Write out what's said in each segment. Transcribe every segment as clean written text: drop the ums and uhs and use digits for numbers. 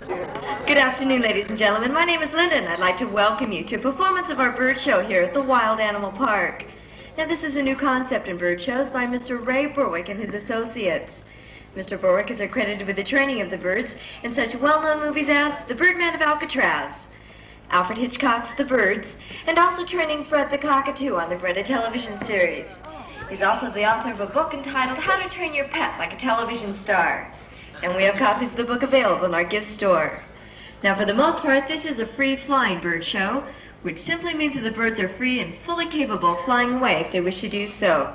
Good afternoon, ladies and gentlemen. My name is Linda, and I'd like to welcome you to a performance of our bird show here at the Wild Animal Park. Now, this is a new concept in bird shows by Mr. Ray Berwick and his associates. Mr. Berwick is accredited with the training of the birds in such well-known movies as The Birdman of Alcatraz, Alfred Hitchcock's The Birds, and also training Fred the Cockatoo on the Greta television series. He's also the author of a book entitled How to Train Your Pet Like a Television Star. And we have copies of the book available in our gift store. Now, for the most part, this is a free-flying bird show, which simply means that the birds are free and fully capable of flying away if they wish to do so.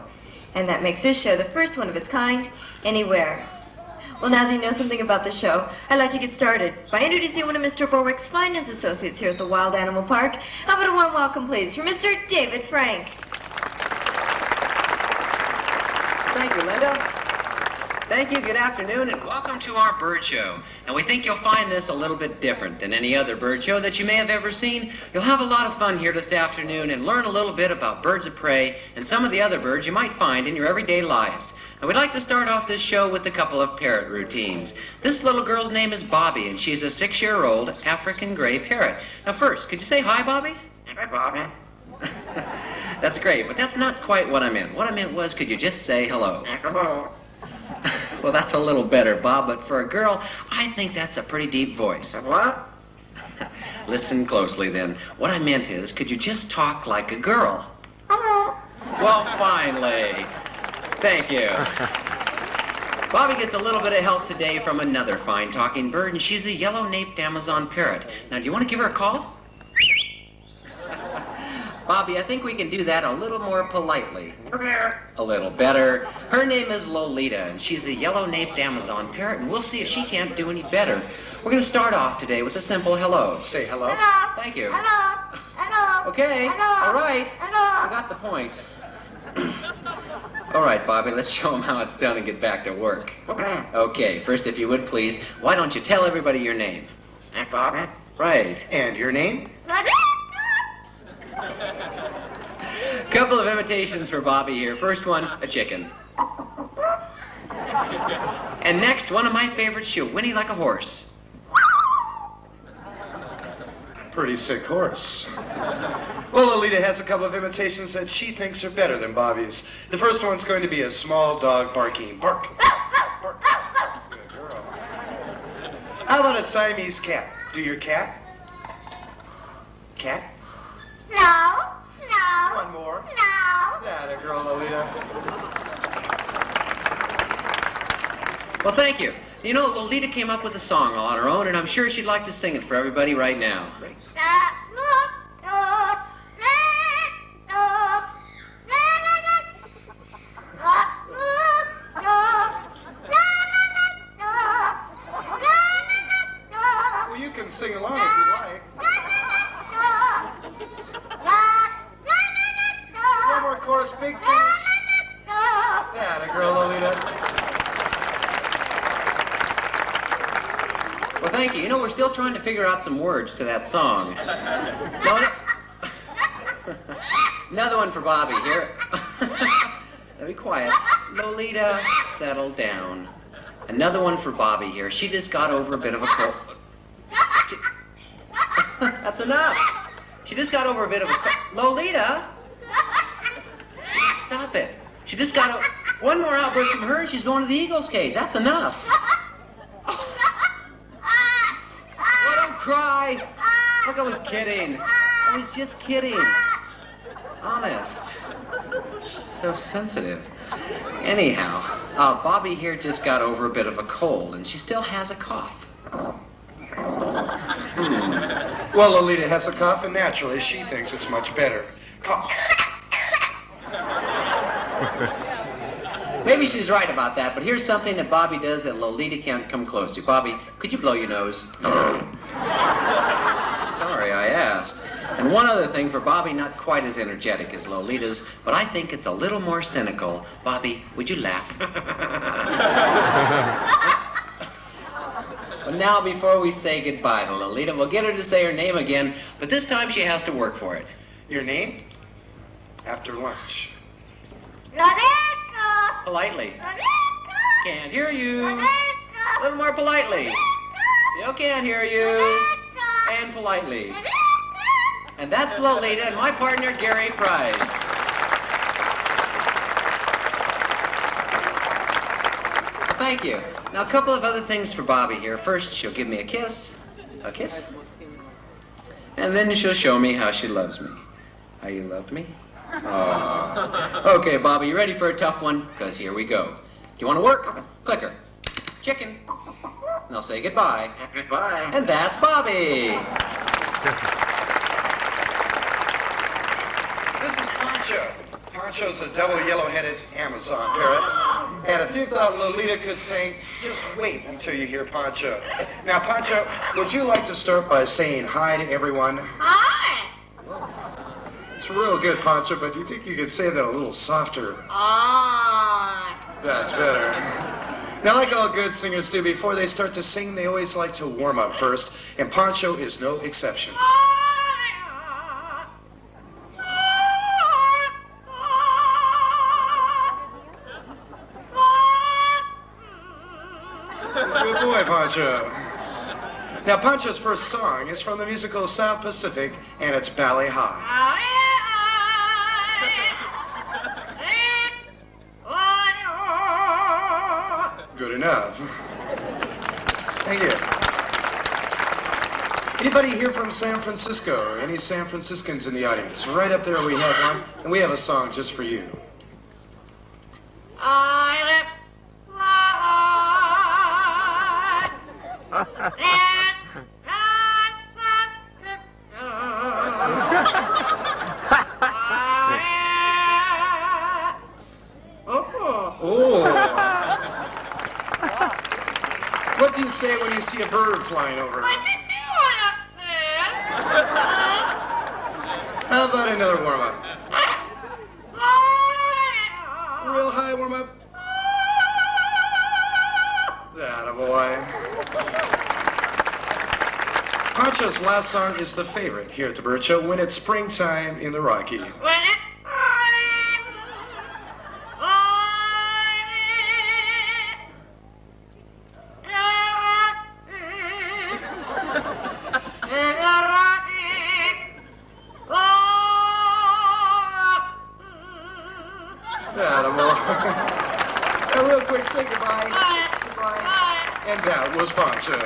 And that makes this show the first one of its kind anywhere. Well, now that you know something about the show, I'd like to get started by introducing one of Mr. Berwick's finest associates here at the Wild Animal Park. How about a warm welcome, please, for Mr. David Frank. Thank you, Linda. Thank you, good afternoon, and welcome to our bird show. Now, we think you'll find this a little bit different than any other bird show that you may have ever seen. You'll have a lot of fun here this afternoon and learn a little bit about birds of prey and some of the other birds you might find in your everyday lives. And we'd like to start off this show with a couple of parrot routines. This little girl's name is Bobby, and she's a 6-year-old African gray parrot. Now, first, could you say hi, Bobby? Hi, Bobby. That's great, but that's not quite what I meant. What I meant was, could you just say hello? Hello. Well, that's a little better, Bob, but for a girl, I think that's a pretty deep voice. What? Listen closely, then. What I meant is, could you just talk like a girl? Hello. Well, finally. Thank you. Bobby gets a little bit of help today from another fine talking bird, and she's a yellow-naped Amazon parrot. Now, do you want to give her a call? Bobby, I think we can do that a little more politely. A little better. Her name is Lolita, and she's a yellow-naped Amazon parrot, and we'll see if she can't do any better. We're going to start off today with a simple hello. Say hello. Hello. Thank you. Hello. Hello. Okay. Hello. All right. Hello. I got the point. All right, Bobby, let's show them how it's done and get back to work. Okay, first, if you would, please, why don't you tell everybody your name? Bobby. Right. And your name? Couple of imitations for Bobby here. First one, a chicken. And next, one of my favorites, she'll whinny like a horse. Pretty sick horse. Well, Lolita has a couple of imitations that she thinks are better than Bobby's. The first one's going to be a small dog barking. Bark. Bark. Good girl. How about a Siamese cat? Do your cat? Cat? No. No. One more. No. That a girl, Lolita. Well, thank you. You know, Lolita came up with a song all on her own, and I'm sure she'd like to sing it for everybody right now. Great. Well, you can sing along if you like. One more chorus, big finish. That a girl, Lolita. Well, thank you. You know, we're still trying to figure out some words to that song. No. Another one for Bobby here. Now be quiet. Lolita, settle down. Another one for Bobby here. She just got over a bit of a cold. That's enough. She just got over a bit of a cold. Lolita! Stop it. She just got one more outburst from her and she's going to the Eagles cage. That's enough. Well, don't cry. Look, I was kidding. I was just kidding. Honest. So sensitive. Anyhow, Bobby here just got over a bit of a cold and she still has a cough. Well, Lolita has a cough, and naturally, she thinks it's much better. Cough. Maybe she's right about that, but here's something that Bobby does that Lolita can't come close to. Bobby, could you blow your nose? Sorry, I asked. And one other thing for Bobby, not quite as energetic as Lolita's, but I think it's a little more cynical. Bobby, would you laugh? But now, before we say goodbye to Lolita, we'll get her to say her name again, but this time she has to work for it. Your name? After lunch. Politely. Can't hear you. A little more politely. Okay. can't hear you. And politely. And that's Lolita and my partner, Gary Price. Well, thank you. Now, a couple of other things for Bobby here. First, she'll give me a kiss. A kiss. And then she'll show me how she loves me. How you love me? Oh. Okay, Bobby, you ready for a tough one? Because here we go. Do you want to work? Clicker. Chicken. And I'll say goodbye. Goodbye. And that's Bobby. This is Pancho. Pancho's a double yellow-headed Amazon parrot. And if you thought Lolita could sing, just wait until you hear Pancho. Now, Pancho, would you like to start by saying hi to everyone? Hi. It's real good, Pancho, but do you think you could say that a little softer? That's better. Now, like all good singers do, before they start to sing, they always like to warm up first, and Pancho is no exception. Good boy, Pancho. Now, Pancho's first song is from the musical South Pacific, and it's Ballet High. Good enough. Thank you. Anybody here from San Francisco? Any San Franciscans in the audience? Right up there we have one, and we have a song just for you. Oh. What do you say when you see a bird flying over? How about another warm-up? Real high warm-up? Attaboy. Pancho's last song is the favorite here at the Bird Show when it's springtime in the Rockies. Now, real quick, say goodbye. Goodbye. And that was Pancho.